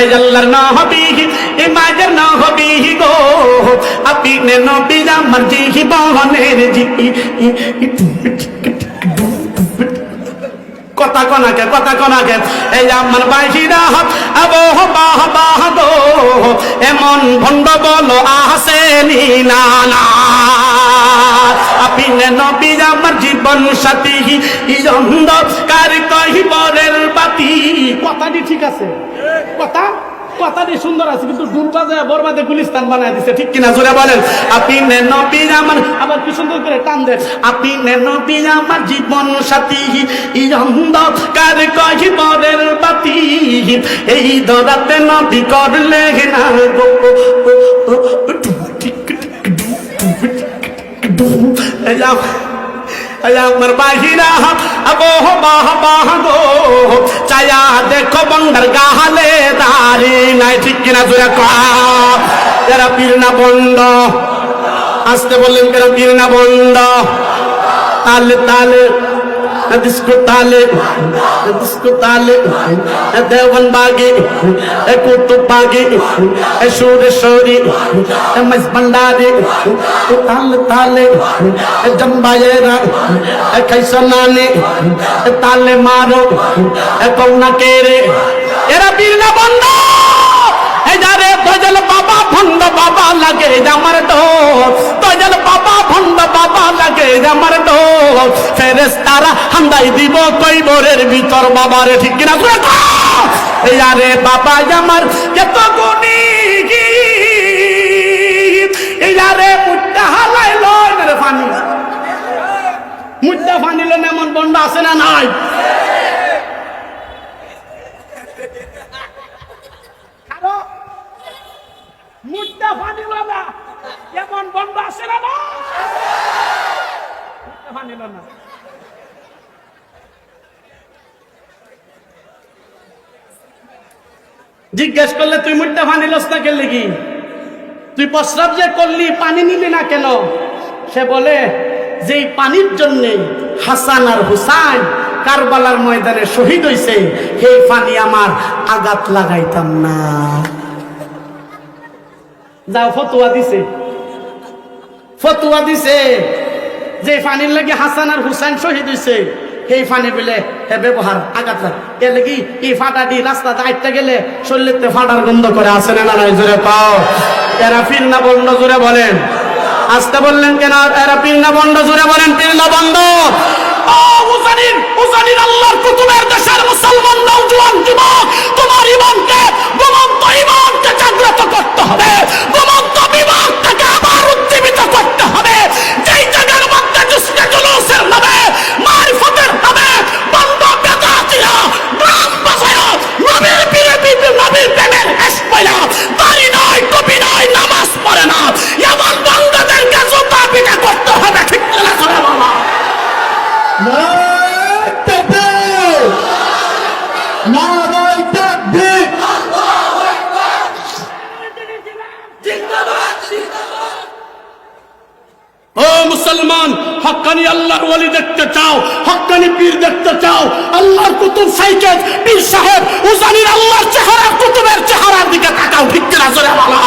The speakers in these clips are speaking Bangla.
আল্লাহর নবী ইমানের নবী গো আপনি নবী আমার জীবনের কথা কনাকে এই আমার বাহিরা আবহ বাহ বাহ গো এমন ভণ্ড বলো আসেনি না না আপনি নবী আমার জীবন সাথী অন্ধকার কহিবরের বাতি। কথাটি ঠিক আছে, কথাটি সুন্দর আছে, কিন্তু ডুল বাজায় বরবাদে গুলিস্তান বানায় দিছে, ঠিক কিনা জোরে বলেন। আপনি নবী আমার, আবার কি সুন্দর করে টান দেন, আপনি নবী আমার জীবন সাথী অন্ধকার কহিবরের বাতি এই ধরাতে নবী করলে না গো আমার বাহিরা আবহ বাহ বাহ গো চায়া দেখো বন্ডার গাহালে দাঁড়ি নাই, ঠিক কিনা জোরে এরা পীর না বন্ড, আসতে বললেন এরা পীর না বন্ড। তালে তালে ডিস্কো তালে দেওয়ান বাগে কুতুব বাগে সুরেশ্বরী মস ভন্ডারে তালে জম্বায়েরা খাইসনানে তালে মারো কৌনা কেরে এরা বীর না বন্ধ এজারে দজল বাবা ভন্ড বাবা লাগে আমার ঢোল, দজল বাবা ভন্ড বাবা লাগে আমার ঢোল, ফেরেশতারা হামদাই দিব কইবরের ভিতর বাবারে, ঠিক কিনা এজারে বাবা আমার কত গুণী এজারে মুদ্দা হালাইল রে ফানি মুদ্দা ফানিল এমন বন্ড আছে না নাই? মুদ্দা ফানিল না এমন বন্ধ আসে না, ফানিল না। জিজ্ঞেস করলে তুই মুদ্দা ফানিলস না কেন লিগি, তুই প্রস্রাব যে করলি পানি নিলি না কেন? সে বলে যে পানির জন্য হাসান আর হুসাইন কারবালার ময়দানে শহীদ হইছে, সেই পানি আমার আঘাত লাগাইতাম না। যাও ফতুয়া দিছে যে ফানির লাগি হাসান আর হুসাইন শহীদ হইছে, সেই ফানি বলে হে ব্যবহার আঘাত লাগ এ লাগি এই ফাটা দি রাস্তা দাঁড়তে গেলে শরীরতে ফাটার গন্ধ করে, আসে না নাই জোরে পাও? এরা পীর না বন্ড জোরে বলেন, আসতে বললেন কেন? এরা পীর না বন্ড জোরে বলেন, পীর না বন্ড। উজানির আল্লাহর কুতুবের দেশের মুসলমান নওজোয়ান যুবক, তোমার ইমানকে ঘুমন্ত ইমানকে জাগ্রত করতে হবে, ঘুমন্ত বিবেকটাকে আবার উজ্জীবিত করতে হবে। যেই জায়গার মধ্যে জুসকে জুলুসের নামে মারিফতের নামে বন্ধ বেদাতিয়া গ্রাম বাজায় নবীর নবীর প্রেমের এসপয়লা দাড়ি নয় টুপি নয় নামাজ পড়ে না, এমন বন্ধদেরকে জুতা পিটা করতে হবে, ঠিক না করে বাবা? ও মুসলমান, হক্কানি আল্লাহর ওয়ালি দেখতে চাও, হক্কানি পীর দেখতে চাও, আল্লাহর কুতুব সাইকেল পীর সাহেব উজানির আল্লাহর চেহারা কুতুবের চেহারার দিকে তাকাও, ঠিক না জোরে বলো?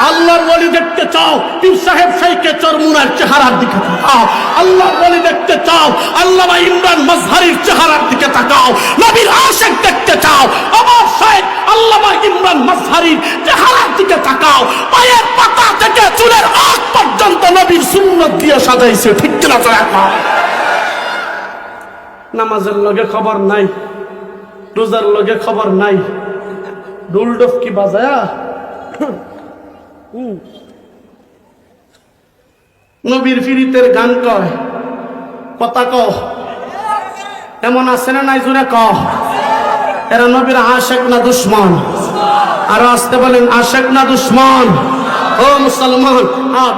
আল্লাহর ওয়ালি দেখতে চাও, পীর সাহেব শাইখে চরমুনার চেহারার দিকে তাকাও। আল্লাহর ওয়ালি দেখতে চাও, আল্লামা ইমরান মাজহারির চেহারার দিকে তাকাও। নবীর আশিক দেখতে চাও, আমার শাইখ আল্লামা ইমরান মাজহারির চেহারার দিকে তাকাও। পায়ের পাতা থেকে চুলের আগ পর্যন্ত নবীর সুন্নাত দিয়ে সাজাইছে, ঠিক না জোরে? নামাজের লগে খবর নাই, রোজার লগে খবর নাই, ঢোল ডফকি বাজায়া নবীর ফিরিতের গান কয়, কথা কহ, এমন আছে না নাই জোরে কহ? এরা নবীর আশিক না দুশমন? আর আসতে বলেন আশিক না দুশমন? ও মুসলমান,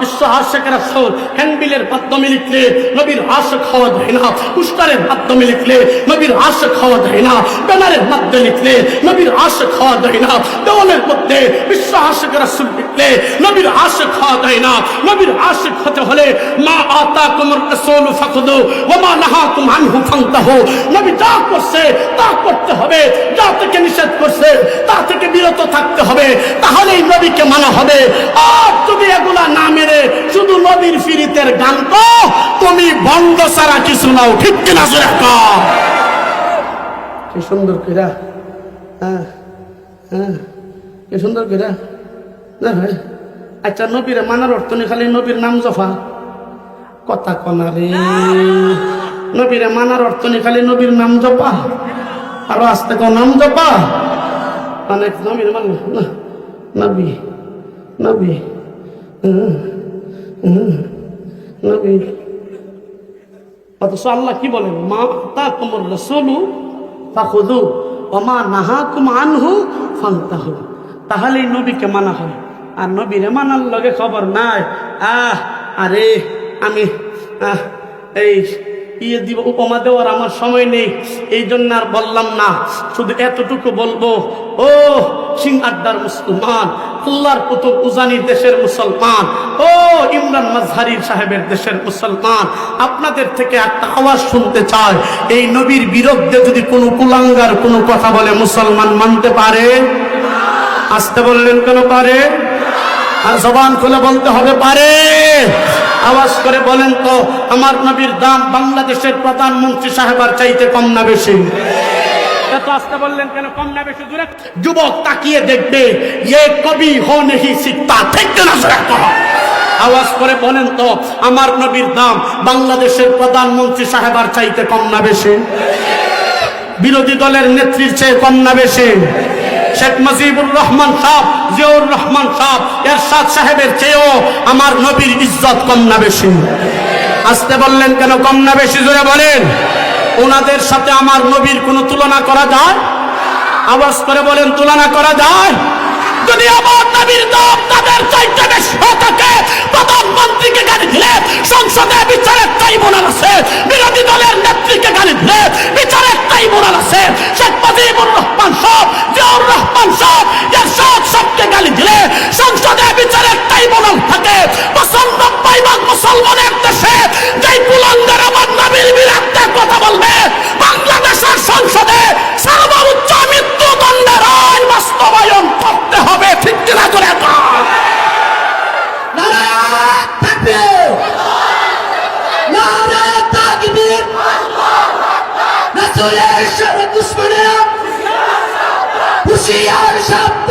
বিশ্ব আশিক রাসূল হ্যান্ডবিলের মাধ্যমে লিখলে নবীর আশিক হওয়া যায় না, পুস্টারের মাধ্যমে লিখলে নবীর আশিক হওয়া যায় না, ব্যানারের মধ্যে লিখলে নবীর আশিক হওয়া যায় না, দেওয়ালের মধ্যে বিশ্ব আশিক রাসূল লিখলে নবীর আশিক হওয়া যায় না। নবীর আশিক হতে হলে মা আতাকুমুর রাসূল ফাখুযু ওয়া মা নাহাকুম আনহু ফান্তাহু, নবী যা করছে তা করতে হবে, যা থেকে নিষেধ করছে তা থেকে বিরত থাকতে হবে, তাহলেই নবীকে মানা হবে। আর যদি এগুলা না মেরে শুধু নবীর ফিরিতের গান তো তুমি বন্ধ ছাড়া কিছু নাও, ঠিক কিনা? কি সুন্দর কইরা, হ্যাঁ হ্যাঁ, কি সুন্দর কইরা না ভাই। আচ্ছা, নবীরে মানার অর্থ নেই খালি নবীর নাম জফা, কথা কনা রে। নবীরে মানার অর্থ নেই খালি নবীর নাম জপা, আরো আস্তে কো নাম জপা, অনেক নবীর মান না, নবী নবী নবী। অথচ আল্লাহ কি বলেন, মা তাকুমুর রাসূলু ফাখুযু ওয়া মা নাহাকুম আনহু ফান্তাহু। তাহলেই নবীকে মানা হয়। আর নবীরে মানার লগে খবর নাই, আরে আমি এই ইয়ে দিব, উপমা দেওয়ার আমার সময় নেই, এই জন্য আর বললাম না। শুধু এতটুকু বলবো, ও সিং আড্ডার মুসলমান, আল্লাহর কুতুব উজানির দেশের মুসলমান, ও ইমরান মাজহারির সাহেবের দেশের মুসলমান, আপনাদের থেকে একটা আওয়াজ শুনতে চাই। এই নবীর বিরুদ্ধে যদি কোনো কুলাঙ্গার কোনো কথা বলে মুসলমান মানতে পারে? আসতে বললেন কেন পারে? আর জবান খুলে বলতে হবে পারে। আওয়াজ করে বলেন তো, আমার নবীর দাম বাংলাদেশের প্রধানমন্ত্রী সাহেবার চাইতে কম না বেশি? এত আসতে বললেন কেন, কম না বেশি? জোরে যুবক তাকিয়ে দেখবে, ये कभी हो नहीं सकता, ঠিক না? আওয়াজ করে বলেন তো, আমার নবীর দাম বাংলাদেশের প্রধানমন্ত্রী সাহেবার চাইতে কম না বেশি? বিরোধী দলের নেত্রীর চেয়ে কম না বেশি? শেখ মুজিবুর রহমান সাহেব, জিয়াউর রহমান সাহেব, এরশাদ সাহেবের চেয়েও আমার নবীর ইজ্জত কম না বেশি? আসতে বললেন কেন, কম না বেশি? জোরে বলেন। ওনাদের সাথে আমার নবীর কোনো তুলনা করা যায়? আওয়াজ করে বলেন, তুলনা করা যায়? যদি আমার নবীর দাম তাদের চাইতে বেশি থাকে, প্রধানমন্ত্রীকে গালি দিলে সংসদে বিচারের ট্রাইব্যুনাল আছে, বিরোধী দলের নেত্রীকে গালি দিলে বিচারের ট্রাইব্যুনাল আছে, শেখ মুজিবুর রহমান সাহেব, জিয়াউর রহমান সাহেব, এরশাদ সাহেবকে গালি দিলে সংসদে বিচারের ট্রাইব্যুনাল থাকে। 95% মুসলমানের দেশে যেই কুলাঙ্গার আমার নবীর বিরুদ্ধে কথা বলবে, বাংলাদেশের সংসদে সর্বোচ্চ মৃত্যুদণ্ডের আইন বাস্তবায়ন করতে হবে, ঠিক কিনা? করে হুশিয়ার শব্দ,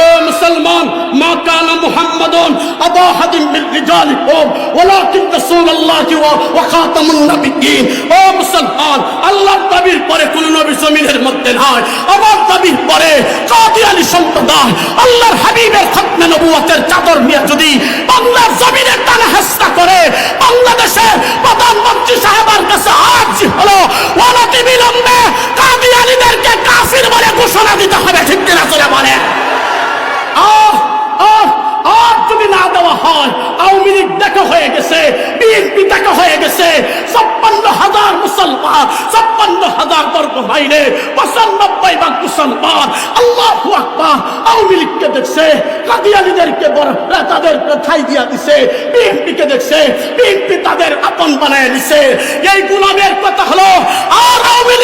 ও মুসলমান, মা কানা মুহাম্মাদুন আবা আহাদিন মিন রিজালিকুম ওয়ালাকিন রাসূলুল্লাহি ওয়া খাতামুন নবিয়্যিন। ও মুসলমান, আল্লাহর নবীর পরে কোন নবী জমিনের মধ্যে নাই। আমার নবীর পরে কাদিয়ানী সম্প্রদায় আল্লাহর হাবিবের খতমে নবুয়তের চাদর নিয়ে যদি বাংলার জমিনে টানা হেস্তা করে, বাংলাদেশের প্রধানমন্ত্রী সাহেবের কাছে আরজি হলো, অনতি বিলম্বে কাদিয়ানীদেরকে কাফির বলে ঘোষণা দিতে হবে, ঠিক কিনা? চলে বলে। যদি না দেওয়া হয়, আওয়ামী লীগ দেখা হয়ে গেছে, বিএনপি দেখা হয়ে গেছে, 56,000 মুসলমান, 56,000 বর্গ মাইলে 95% মুসলমান আল্লাহু আকবার আওয়ামী লীগকে দেখছে, কাদিয়ানীদেরকে তাদেরকে ঠাই দিয়া দিছে, বিএনপিকে দেখছে, বিএনপি তাদের আপন বানায় দিছে। এই গোলামের কথা হলো, আর আওয়ামী